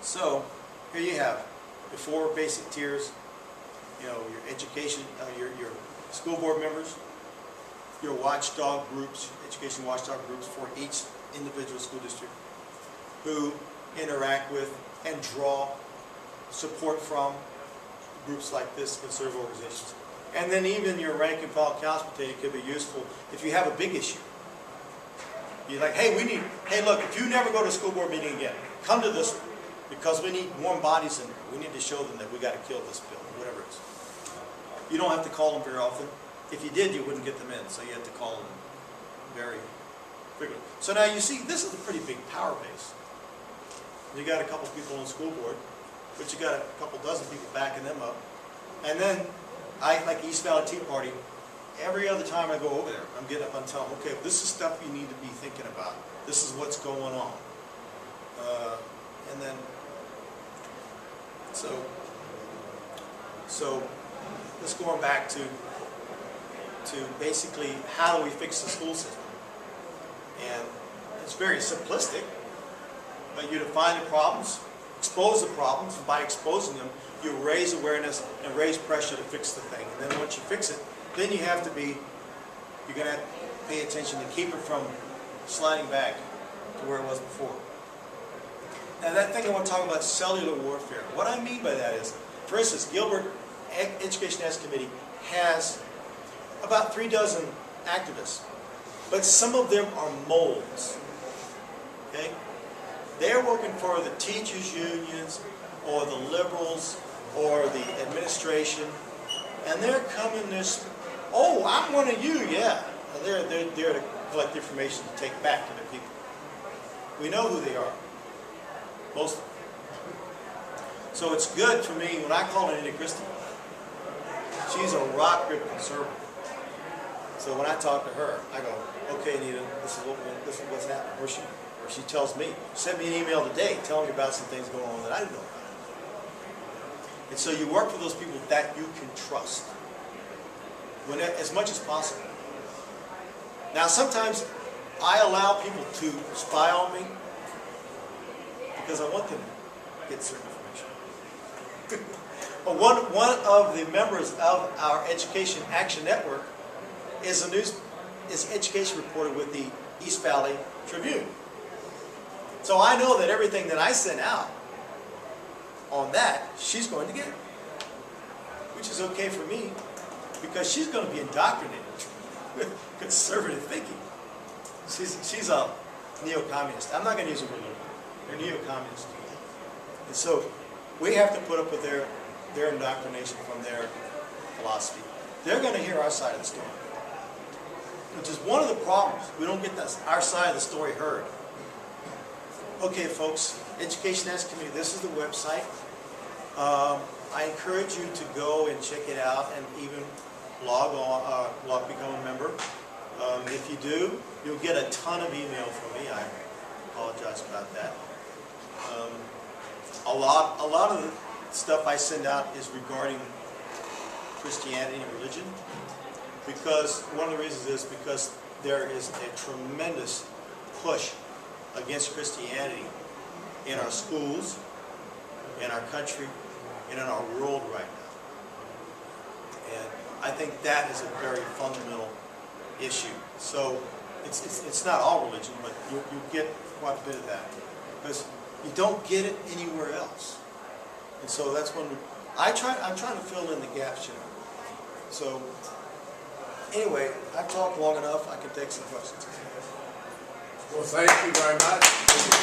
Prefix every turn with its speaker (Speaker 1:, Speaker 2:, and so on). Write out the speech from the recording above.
Speaker 1: So here you have the 4 basic tiers. You know, your education, your school board members, your watchdog groups, education watchdog groups for each individual school district, who interact with and draw support from groups like this, conservative organizations. And then even your rank and file council potato could be useful if you have a big issue. You're like, hey, look, if you never go to a school board meeting again, come to this one, because we need warm bodies in there. We need to show them that we got to kill this bill, whatever it is. You don't have to call them very often. If you did, you wouldn't get them in, so you have to call them very frequently. So now you see, this is a pretty big power base. You got a couple people on the school board, but you got a couple dozen people backing them up. And then, like East Valley Tea Party, every other time I go over there, I'm getting up and telling them, okay, this is stuff you need to be thinking about. This is what's going on. And then, so let's go on back to basically how do we fix the school system. And it's very simplistic, but you define the problems, expose the problems, and by exposing them, you raise awareness and raise pressure to fix the thing. And then once you fix it, then you have to be, you're going to have to pay attention to keep it from sliding back to where it was before. Now that thing I want to talk about, cellular warfare. What I mean by that is, for instance, Gilbert Education Action Committee has about 3 dozen activists, but some of them are moles. Okay? They're working for the teachers' unions or the liberals or the administration, and they're coming this, oh, I'm one of you, yeah. And they're there to collect information to take back to the people. We know who they are. Most of them. So it's good for me when I call Anita Christie. She's a rock grip conservative. So when I talk to her, I go, okay, Anita, this is what's happening. Or she tells me, send me an email today telling me about some things going on that I didn't know about. And so you work for those people that you can trust, as much as possible. Now sometimes I allow people to spy on me because I want them to get certain information. But one of the members of our Education Action Network is education reporter with the East Valley Tribune. So I know that everything that I send out on that, she's going to get, which is okay for me, because she's going to be indoctrinated with conservative thinking. She's a neo-communist. I'm not going to use the word liberal. They're neo-communists. And so we have to put up with their indoctrination from their philosophy. They're going to hear our side of the story, which is one of the problems. We don't get our side of the story heard. Okay, folks, Education Action Committee, this is the website. I encourage you to go and check it out and even become a member. If you do, you'll get a ton of email from me. I apologize about that. A lot of the stuff I send out is regarding Christianity and religion, because one of the reasons is because there is a tremendous push against Christianity in our schools, in our country, and in our world right now. And I think that is a very fundamental issue. So it's not all religion, but you get quite a bit of that, because you don't get it anywhere else. And so that's when I'm trying to fill in the gaps, you know. So anyway, I've talked long enough. I can take some questions.
Speaker 2: Well, thank you very much.